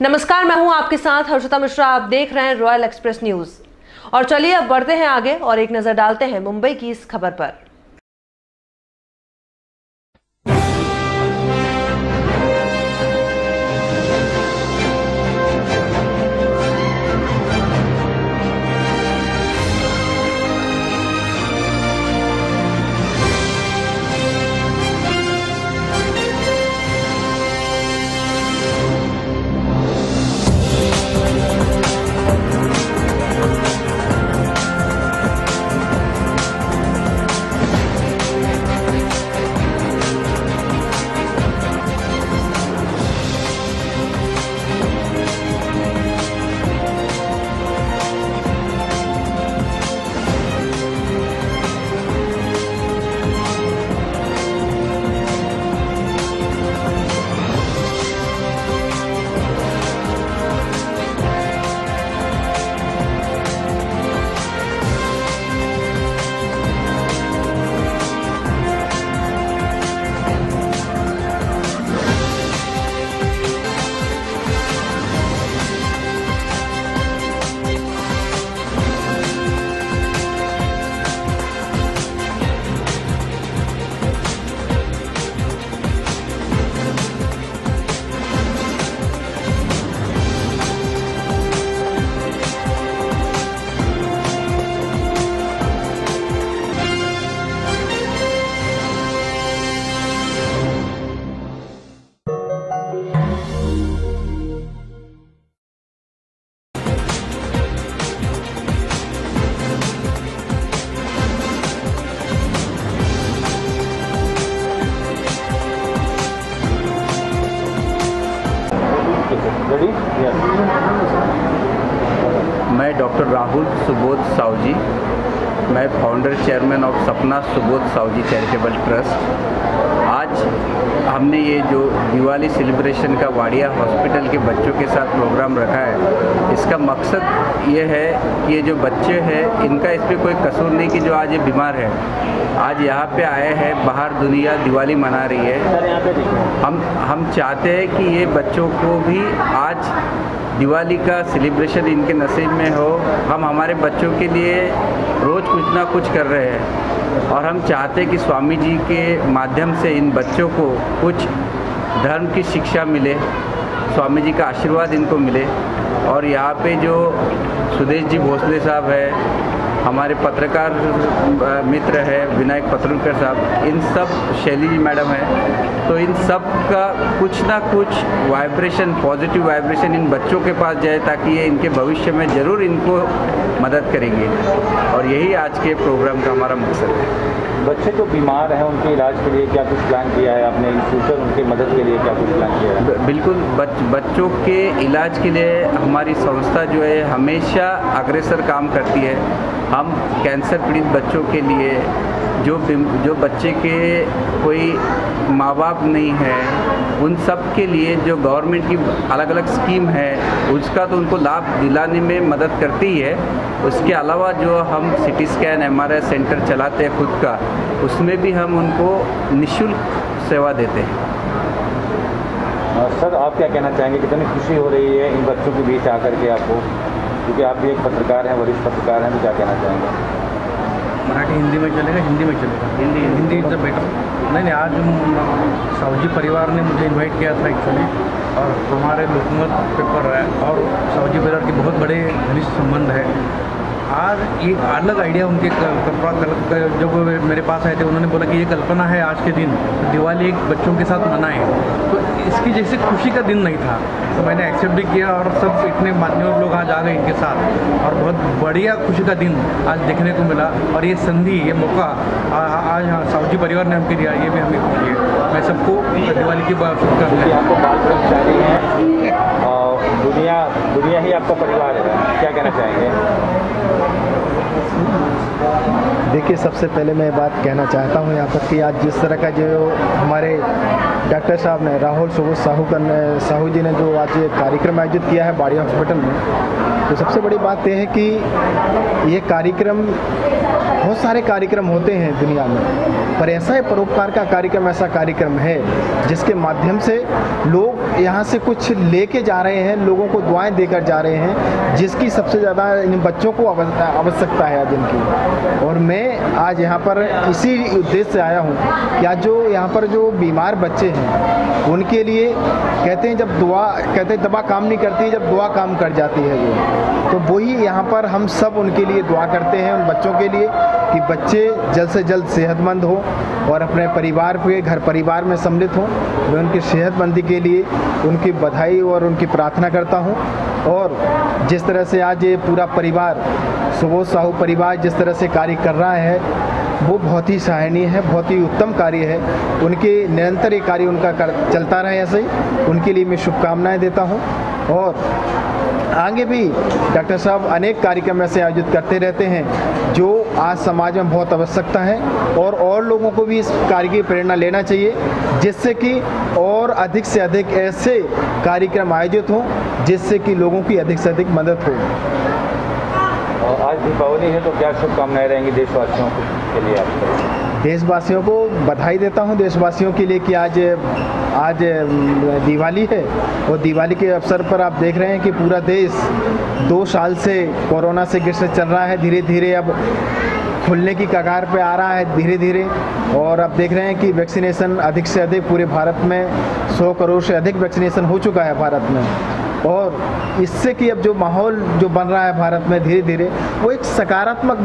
नमस्कार, मैं हूं आपके साथ हर्षिता मिश्रा। आप देख रहे हैं रॉयल एक्सप्रेस न्यूज। और चलिए अब बढ़ते हैं आगे और एक नजर डालते हैं मुंबई की इस खबर पर। मैं डॉक्टर राहुल सुबोध साहू जी, मैं फाउंडर चेयरमैन ऑफ सपना सुबोध साहू जी चैरिटेबल ट्रस्ट। आज हमने ये जो दिवाली सेलिब्रेशन का वाडिया हॉस्पिटल के बच्चों के साथ प्रोग्राम रखा है, इसका मकसद ये है कि ये जो बच्चे हैं इनका इस पर कोई कसूर नहीं कि जो आज ये बीमार है, आज यहाँ पे आए हैं, बाहर दुनिया दिवाली मना रही है। हम चाहते हैं कि ये बच्चों को भी आज दिवाली का सेलिब्रेशन इनके नसीब में हो। हम हमारे बच्चों के लिए रोज़ कुछ ना कुछ कर रहे हैं और हम चाहते हैं कि स्वामी जी के माध्यम से इन बच्चों को कुछ धर्म की शिक्षा मिले, स्वामी जी का आशीर्वाद इनको मिले। और यहाँ पे जो सुदेश जी भोसले साहब है, हमारे पत्रकार मित्र है विनायक पत्रुलकर साहब, इन सब शैली जी मैडम है, तो इन सब का कुछ ना कुछ वाइब्रेशन, पॉजिटिव वाइब्रेशन इन बच्चों के पास जाए ताकि ये इनके भविष्य में ज़रूर इनको मदद करेंगे। और यही आज के प्रोग्राम का हमारा मकसद है। बच्चे जो बीमार हैं उनके इलाज के लिए क्या कुछ प्लान किया है आपने? इन फ्यूचर उनकी मदद के लिए क्या कुछ प्लान किया है? बिल्कुल, बच्चों के इलाज के लिए हमारी संस्था जो है हमेशा अग्रसर काम करती है। हम कैंसर पीड़ित बच्चों के लिए, जो बच्चे के कोई माँ बाप नहीं है, उन सब के लिए जो गवर्नमेंट की अलग अलग स्कीम है उसका तो उनको लाभ दिलाने में मदद करती ही है। उसके अलावा जो हम सिटी स्कैन MRI सेंटर चलाते हैं खुद का, उसमें भी हम उनको निःशुल्क सेवा देते हैं। सर, आप क्या कहना चाहेंगे? कितनी खुशी हो रही है इन बच्चों के बीच आकर के आपको, क्योंकि आप भी एक पत्रकार हैं, वरिष्ठ पत्रकार हैं, तो क्या कहना चाहेंगे? मराठी हिंदी में चलेगा? हिंदी में चलेगा। Hindi is the better. नहीं, आज साहू जी परिवार ने मुझे इनवाइट किया था एक्चुअली, और हमारे लोकमत पेपर है और साहू जी परिवार के बहुत बड़े घनिष्ठ संबंध है। आज एक अलग आइडिया उनके जब मेरे पास आए थे, उन्होंने बोला कि ये कल्पना है आज के दिन दिवाली एक बच्चों के साथ मनाएं, तो इसकी जैसे खुशी का दिन नहीं था, तो मैंने एक्सेप्ट भी किया और सब इतने मान्यवर लोग आज आ गए इनके साथ, और बहुत बढ़िया खुशी का दिन आज देखने को मिला। और ये संधि, ये मौका आज साहू जी परिवार ने हमको दिया, ये भी हमें खुशी है। मैं सबको दिवाली की शुभकामनाएं। आपको बाल कर्मचारी हैं और दुनिया ही आपका परिवार है, क्या कहना चाहेंगे? देखिए, सबसे पहले मैं बात कहना चाहता हूँ यहाँ पर कि आज जिस तरह का जो हमारे डॉक्टर साहब ने, राहुल सुबोध साहू जी ने जो आज ये कार्यक्रम आयोजित किया है वाडिया हॉस्पिटल में, तो सबसे बड़ी बात यह है कि ये कार्यक्रम बहुत सारे कार्यक्रम होते हैं दुनिया में, पर ऐसा एक परोपकार का कार्यक्रम, ऐसा कार्यक्रम है जिसके माध्यम से लोग यहाँ से कुछ लेके जा रहे हैं, लोगों को दुआएं देकर जा रहे हैं, जिसकी सबसे ज़्यादा इन बच्चों को आवश्यकता है आज इनकी। और मैं आज यहाँ पर इसी उद्देश्य से आया हूँ कि आज जो यहाँ पर जो बीमार बच्चे हैं उनके लिए कहते हैं दवा काम नहीं करती, जब दुआ काम कर जाती है वो, तो वही यहाँ पर हम सब उनके लिए दुआ करते हैं, उन बच्चों के लिए कि बच्चे जल्द से जल्द सेहतमंद हो और अपने परिवार के घर परिवार में सम्मिलित हों। मैं उनकी सेहतमंदी के लिए उनकी बधाई और उनकी प्रार्थना करता हूं। और जिस तरह से आज ये पूरा परिवार, सुबोध साहू परिवार जिस तरह से कार्य कर रहा है वो बहुत ही सराहनीय है, बहुत ही उत्तम कार्य है। उनके निरंतर ये कार्य उनका चलता रहे ऐसे ही, उनके लिए मैं शुभकामनाएं देता हूं। और आगे भी डॉक्टर साहब अनेक कार्यक्रम ऐसे आयोजित करते रहते हैं जो आज समाज में बहुत आवश्यकता है, और लोगों को भी इस कार्य की प्रेरणा लेना चाहिए, जिससे कि और अधिक से अधिक ऐसे कार्यक्रम आयोजित हों जिससे कि लोगों की अधिक से अधिक मदद हो। आज दीपावली है तो क्या शुभकामनाएं रहेंगी देशवासियों के लिए आपको? देशवासियों को बधाई देता हूं, देशवासियों के लिए कि आज दिवाली है, और दिवाली के अवसर पर आप देख रहे हैं कि पूरा देश 2 साल से कोरोना से ग्रसित चल रहा है, धीरे धीरे अब खुलने की कगार पे आ रहा है धीरे धीरे। और अब देख रहे हैं कि वैक्सीनेशन अधिक से अधिक पूरे भारत में 100 करोड़ से अधिक वैक्सीनेशन हो चुका है भारत में, और इससे कि अब जो माहौल जो बन रहा है भारत में धीरे धीरे वो एक सकारात्मक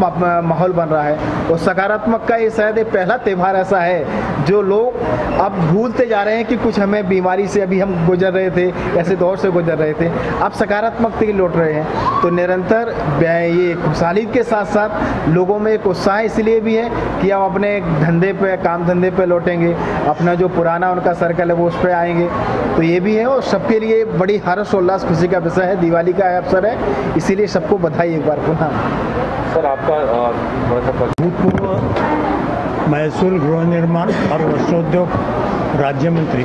माहौल बन रहा है। और सकारात्मक का ये शायद एक पहला त्यौहार ऐसा है जो लोग अब भूलते जा रहे हैं कि कुछ हमें बीमारी से अभी हम गुजर रहे थे, ऐसे दौर से गुजर रहे थे, अब सकारात्मकता की लौट रहे हैं। तो निरंतर ये खुशहाली के साथ साथ लोगों में एक उत्साह इसलिए भी है कि अब अपने धंधे पे, काम धंधे पे लौटेंगे, अपना जो पुराना उनका सर्कल है वो उस पर आएंगे, तो ये भी है। और सबके लिए बड़ी हर्ष उल्लास खुशी का विषय है, दिवाली का अवसर है, इसीलिए सबको बधाई एक बार पुनः। सर आपका भूतपूर्व महसूल, गृह निर्माण और वस्त्रोद्योग राज्य मंत्री,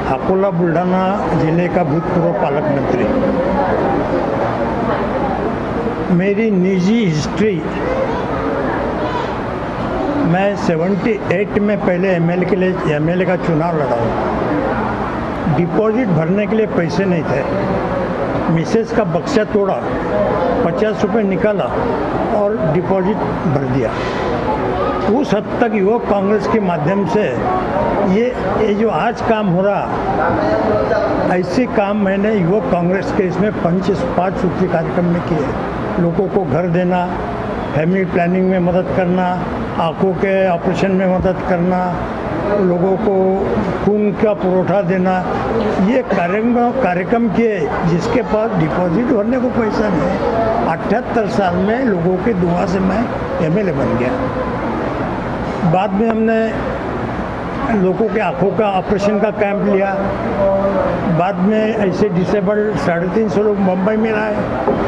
अकोला बुल्ढाना जिले का भूतपूर्व पालक मंत्री। मेरी निजी हिस्ट्री, मैं 78 में पहले एमएलए का चुनाव लड़ा हूँ। डिपॉजिट भरने के लिए पैसे नहीं थे, मिसेस का बक्सा तोड़ा, 50 रुपये निकाला और डिपॉजिट भर दिया। उस हद तक युवक कांग्रेस के माध्यम से ये जो आज काम हो रहा, ऐसे काम मैंने युवक कांग्रेस के इसमें 5 सूत्री कार्यक्रम में किए। लोगों को घर देना, फैमिली प्लानिंग में मदद करना, आँखों के ऑपरेशन में मदद करना, लोगों को खून का पुरोठा देना, ये कार्यक्रम किए जिसके पास डिपॉजिट भरने को पैसा नहीं। 78 साल में लोगों के दुआ से मैं एमएलए बन गया। बाद में हमने लोगों के आँखों का ऑपरेशन का कैंप लिया। बाद में ऐसे डिसेबल्ड 350 लोग मुंबई में आए,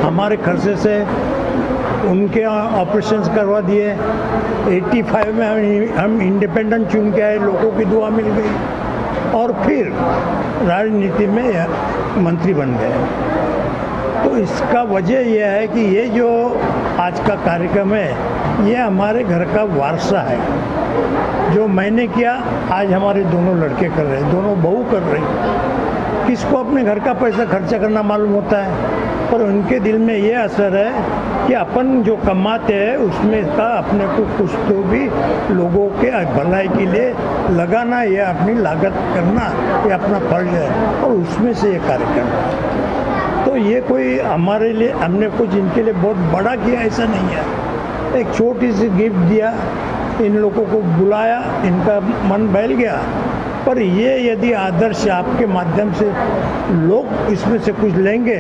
हमारे खर्चे से उनके ऑपरेशंस करवा दिए। 85 में हम इंडिपेंडेंट चुन के आए, लोगों की दुआ मिल गई और फिर राजनीति में मंत्री बन गए। तो इसका वजह यह है कि ये जो आज का कार्यक्रम है ये हमारे घर का वारसा है। जो मैंने किया आज हमारे दोनों लड़के कर रहे हैं, दोनों बहू कर रही। किसको अपने घर का पैसा खर्चा करना मालूम होता है, पर उनके दिल में ये असर है कि अपन जो कमाते हैं उसमें का अपने को कुछ तो भी लोगों के भलाई के लिए लगाना, ये अपनी लागत करना, ये अपना फर्ज है और उसमें से ये कार्यक्रम। तो ये कोई हमारे लिए हमने कुछ इनके लिए बहुत बड़ा किया ऐसा नहीं है। एक छोटी सी गिफ्ट दिया, इन लोगों को बुलाया, इनका मन बहल गया। पर ये यदि आदर्श आपके माध्यम से लोग इसमें से कुछ लेंगे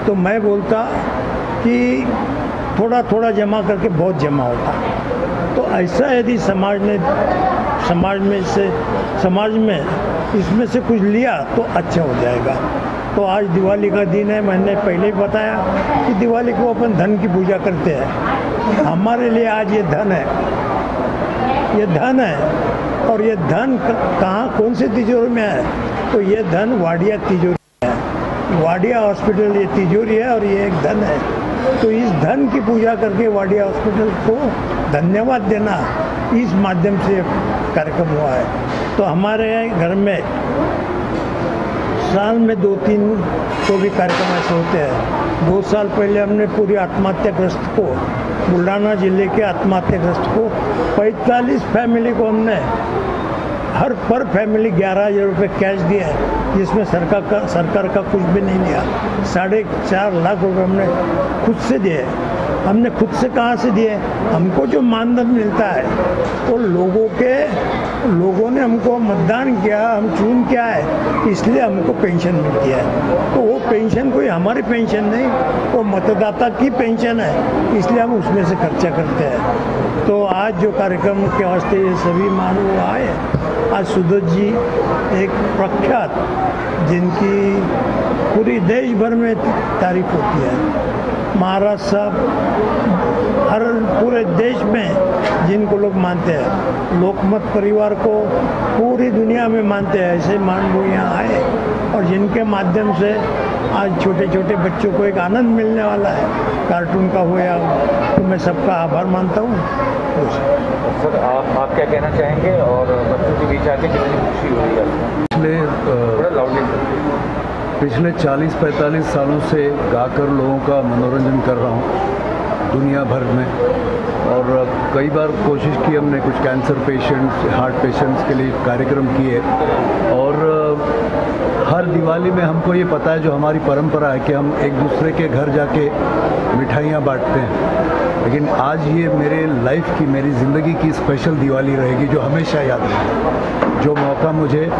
तो मैं बोलता कि थोड़ा थोड़ा जमा करके बहुत जमा होता। तो ऐसा यदि समाज में इसमें से कुछ लिया तो अच्छा हो जाएगा। तो आज दिवाली का दिन है, मैंने पहले ही बताया कि दिवाली को अपन धन की पूजा करते हैं। हमारे लिए आज ये धन है, ये धन है। और ये धन कहाँ, कौन से तिजोरी में है? तो ये धन वाडिया तिजोरी है। वाडिया हॉस्पिटल ये तिजोरी है और ये एक धन है। तो इस धन की पूजा करके वाडिया हॉस्पिटल को धन्यवाद देना, इस माध्यम से कार्यक्रम हुआ है। तो हमारे घर में साल में 2-3 तो भी कार्यक्रम ऐसे होते हैं। 2 साल पहले हमने पूरी आत्महत्याग्रस्त को, बुल्ढाना जिले के आत्महत्याग्रस्त को 45 फैमिली को हमने हर पर फैमिली 11,000 रुपये कैश दिया है, जिसमें सरकार का कुछ भी नहीं लिया। 4.5 लाख रुपये हमने खुद से दिए। हमने खुद से कहाँ से दिए? हमको जो मानधन मिलता है वो लोगों ने हमको मतदान किया, हम चुन किया है, इसलिए हमको पेंशन मिलती है। तो वो पेंशन कोई हमारी पेंशन नहीं, वो मतदाता की पेंशन है, इसलिए हम उसमें से खर्चा करते हैं। तो आज जो कार्यक्रम के वास्ते ये सभी मानव आए, आज सुदत जी एक प्रख्यात, जिनकी पूरी देश भर में तारीफ होती है, महाराज साहब हर पूरे देश में जिनको लोग मानते हैं, लोकमत परिवार को पूरी दुनिया में मानते हैं, ऐसे मानव यहाँ आए और जिनके माध्यम से आज छोटे छोटे बच्चों को एक आनंद मिलने वाला है, कार्टून का हो या, तो मैं सबका आभार मानता हूँ। सर आप क्या कहना चाहेंगे और बच्चों के बीच आके कितनी खुशी हो रही है? पिछले 40-45 सालों से गाकर लोगों का मनोरंजन कर रहा हूँ दुनिया भर में, और कई बार कोशिश की हमने कुछ कैंसर पेशेंट्स, हार्ट पेशेंट्स के लिए कार्यक्रम किए, और हर दिवाली में हमको ये पता है, जो हमारी परंपरा है कि हम एक दूसरे के घर जाके मिठाइयाँ बांटते हैं, लेकिन आज ये मेरे लाइफ की, मेरी ज़िंदगी की स्पेशल दिवाली रहेगी जो हमेशा याद रहेगी। जो मौका मुझे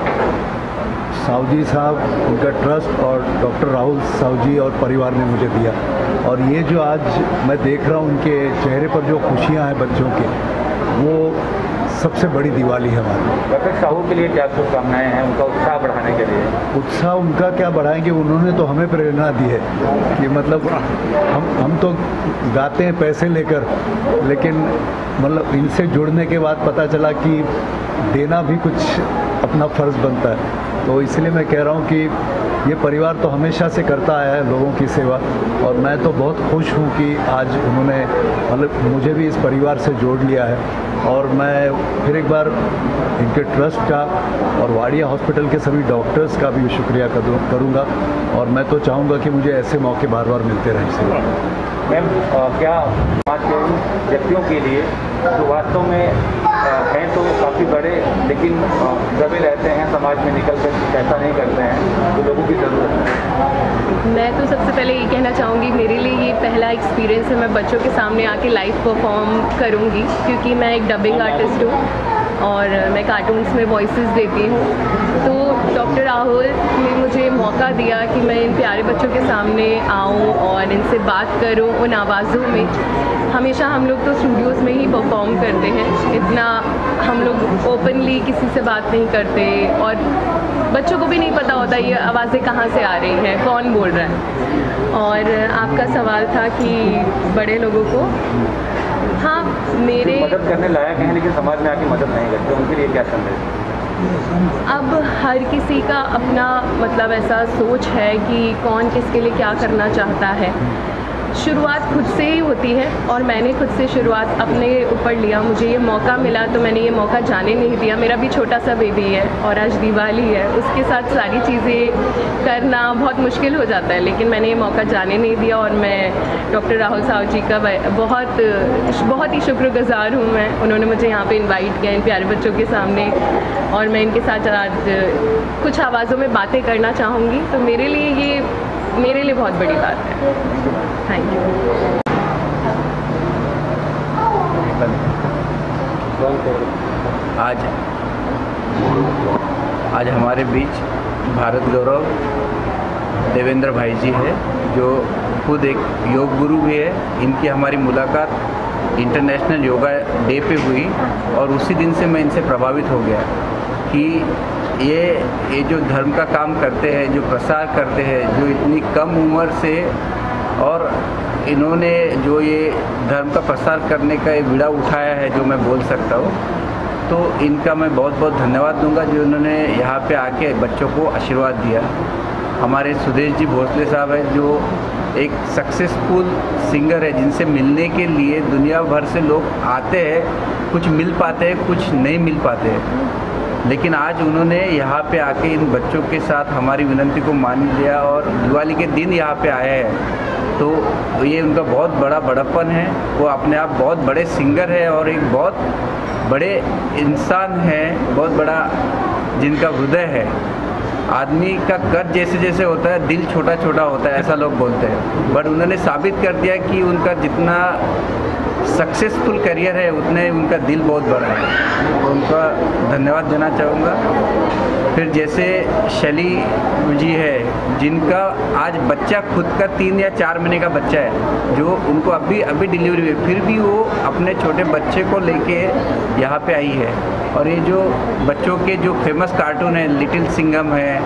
सावजी साहब, उनका ट्रस्ट और डॉक्टर राहुल सावजी और परिवार ने मुझे दिया, और ये जो आज मैं देख रहा हूँ उनके चेहरे पर जो खुशियाँ हैं बच्चों के, वो सबसे बड़ी दिवाली है हमारी। डॉक्टर साहू के लिए क्या शुभकामनाएं हैं उनका उत्साह बढ़ाने के लिए? उत्साह उनका क्या बढ़ाएंगे, उन्होंने तो हमें प्रेरणा दी है कि मतलब हम तो गाते हैं पैसे लेकर, लेकिन मतलब इनसे जुड़ने के बाद पता चला कि देना भी कुछ अपना फ़र्ज़ बनता है। तो इसलिए मैं कह रहा हूँ कि ये परिवार तो हमेशा से करता आया है लोगों की सेवा, और मैं तो बहुत खुश हूँ कि आज उन्होंने मतलब मुझे भी इस परिवार से जोड़ लिया है। और मैं फिर एक बार इनके ट्रस्ट का और वाडिया हॉस्पिटल के सभी डॉक्टर्स का भी शुक्रिया करूँगा, और मैं तो चाहूँगा कि मुझे ऐसे मौके बार बार मिलते रहें। मैम, क्या समाज के व्यक्तियों के लिए जो वास्तव में हैं तो काफ़ी बड़े, लेकिन दबे रहते हैं, समाज में निकल कर ऐसा नहीं करते हैं, तो लोगों की ज़रूरत है? मैं तो सबसे पहले ये कहना चाहूँगी, मेरे लिए ये पहला एक्सपीरियंस है, मैं बच्चों के सामने आके लाइव परफॉर्म करूँगी, क्योंकि मैं एक डबिंग आर्टिस्ट हूँ और मैं कार्टून्स में वॉइसेस देती हूँ। तो डॉक्टर राहुल ने मुझे मौका दिया कि मैं इन प्यारे बच्चों के सामने आऊँ और इनसे बात करूँ उन आवाज़ों में। हमेशा हम लोग तो स्टूडियोज़ में ही परफॉर्म करते हैं, इतना हम लोग ओपनली किसी से बात नहीं करते, और बच्चों को भी नहीं पता होता ये आवाज़ें कहाँ से आ रही हैं, कौन बोल रहा है। और आपका सवाल था कि बड़े लोगों को, हाँ, मेरे मदद करने लायक हैं लेकिन समाज में आके मदद नहीं करते, उनके लिए क्या संदेश? अब हर किसी का अपना मतलब ऐसा सोच है कि कौन किसके लिए क्या करना चाहता है। शुरुआत खुद से ही होती है, और मैंने खुद से शुरुआत अपने ऊपर लिया। मुझे ये मौका मिला तो मैंने ये मौका जाने नहीं दिया। मेरा भी छोटा सा बेबी है और आज दिवाली है, उसके साथ सारी चीज़ें करना बहुत मुश्किल हो जाता है, लेकिन मैंने ये मौका जाने नहीं दिया। और मैं डॉक्टर राहुल साहू जी का बहुत ही शुक्रगुजार हूँ मैं। उन्होंने मुझे यहाँ पे इनवाइट किया इन प्यारे बच्चों के सामने, और मैं इनके साथ आज कुछ आवाज़ों में बातें करना चाहूँगी। तो मेरे लिए बहुत बड़ी बात है। Thank you. आज हमारे बीच भारत गौरव देवेंद्र भाई जी है, जो खुद एक योग गुरु भी है। इनकी हमारी मुलाकात इंटरनेशनल योगा डे पे हुई, और उसी दिन से मैं इनसे प्रभावित हो गया कि ये जो धर्म का काम करते हैं, जो प्रसार करते हैं, जो इतनी कम उम्र से, और इन्होंने जो ये धर्म का प्रसार करने का ये बीड़ा उठाया है, जो मैं बोल सकता हूँ, तो इनका मैं बहुत बहुत धन्यवाद दूंगा, जो इन्होंने यहाँ पे आके बच्चों को आशीर्वाद दिया। हमारे सुदेश जी भोसले साहब हैं, जो एक सक्सेसफुल सिंगर है, जिनसे मिलने के लिए दुनिया भर से लोग आते हैं, कुछ मिल पाते हैं, कुछ नहीं मिल पाते हैं। लेकिन आज उन्होंने यहाँ पे आके इन बच्चों के साथ हमारी विनती को मान लिया और दिवाली के दिन यहाँ पे आए हैं, तो ये उनका बहुत बड़ा बड़प्पन है। वो अपने आप बहुत बड़े सिंगर है और एक बहुत बड़े इंसान है, बहुत बड़ा जिनका हृदय है। आदमी का कद जैसे जैसे होता है, दिल छोटा छोटा होता है, ऐसा लोग बोलते हैं, बट उन्होंने साबित कर दिया कि उनका जितना सक्सेसफुल करियर है उतने उनका दिल बहुत बड़ा है। तो उनका धन्यवाद देना चाहूँगा। फिर जैसे शैली जी है, जिनका आज बच्चा खुद का 3 या 4 महीने का बच्चा है, जो उनको अभी डिलीवरी हुई, फिर भी वो अपने छोटे बच्चे को लेके यहाँ पे आई है। और ये जो बच्चों के जो फेमस कार्टून है लिटिल सिंघम है,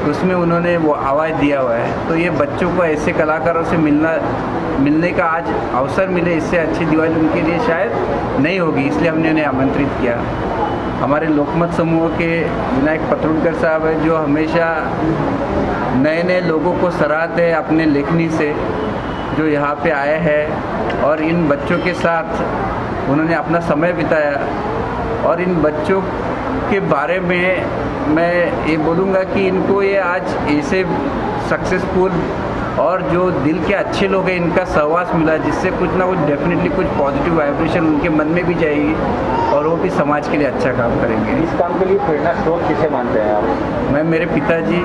उसमें उन्होंने वो आवाज़ दिया हुआ है। तो ये बच्चों को ऐसे कलाकारों से मिलने का आज अवसर मिले, इससे अच्छी दिवाली उनके लिए शायद नहीं होगी, इसलिए हमने उन्हें आमंत्रित किया। हमारे लोकमत समूह के विनायक पत्रुलकर साहब हैं, जो हमेशा नए नए लोगों को सराहते हैं अपने लेखनी से, जो यहाँ पे आए हैं और इन बच्चों के साथ उन्होंने अपना समय बिताया। और इन बच्चों के बारे में मैं ये बोलूँगा कि इनको ये आज ऐसे सक्सेसफुल और जो दिल के अच्छे लोग हैं, इनका सहवास मिला, जिससे कुछ ना कुछ डेफिनेटली कुछ पॉजिटिव वाइब्रेशन उनके मन में भी जाएगी और वो भी समाज के लिए अच्छा काम करेंगे। इस काम के लिए प्रेरणा स्रोत किसे मानते हैं आप? मैं मेरे पिताजी,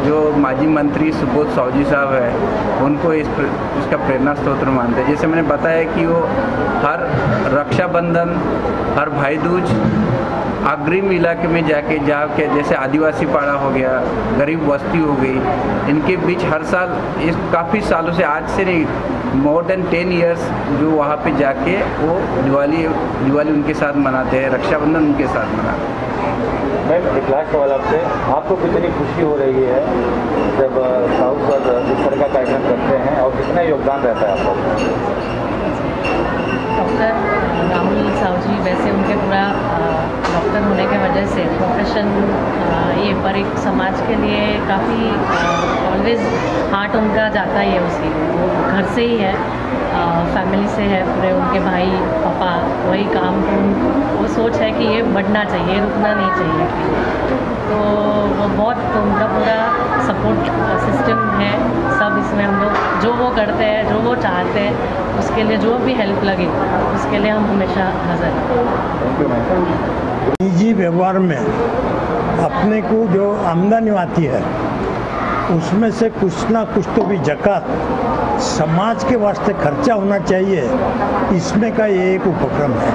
जो माजी मंत्री सुबोध सावजी साहब है, उनको इसका प्रेरणा स्रोत मानते हैं। जैसे मैंने बताया कि वो हर रक्षाबंधन, हर भाई दूज अग्रिम इलाके में जाके जैसे आदिवासी पाड़ा हो गया, गरीब बस्ती हो गई, इनके बीच हर साल, इस काफ़ी सालों से, आज से नहीं, मोर देन 10 ईयर्स, जो वहाँ पे जाके वो दिवाली उनके साथ मनाते हैं, रक्षाबंधन उनके साथ मनाते हैं। मैम, एक लास्ट सवाल आपसे, आपको कितनी खुशी हो रही है जब साउथ पर इस तरह का कार्यक्रम करते हैं और कितना योगदान रहता है आपका? डॉक्टर राहुल सावजी, वैसे उनके पूरा डॉक्टर होने के वजह से प्रोफेशन ये पर एक समाज के लिए काफ़ी ऑलवेज हार्ट उनका जाता ही है उसके लिए। वो घर से ही है, फैमिली से है, पूरे उनके भाई पापा वही काम, तो वो सोच है कि ये बढ़ना चाहिए, रुकना नहीं चाहिए। तो वो बहुत, तो उनका पूरा सपोर्ट सिस्टम है सब इसमें। हम लोग जो वो करते हैं, जो वो चाहते हैं, उसके लिए जो भी हेल्प लगे उसके लिए हम हमेशा हाजिर हैं। निजी व्यवहार में अपने को जो आमदनी आती है उसमें से कुछ ना कुछ तो भी ज़कात समाज के वास्ते खर्चा होना चाहिए, इसमें का ये एक उपक्रम है।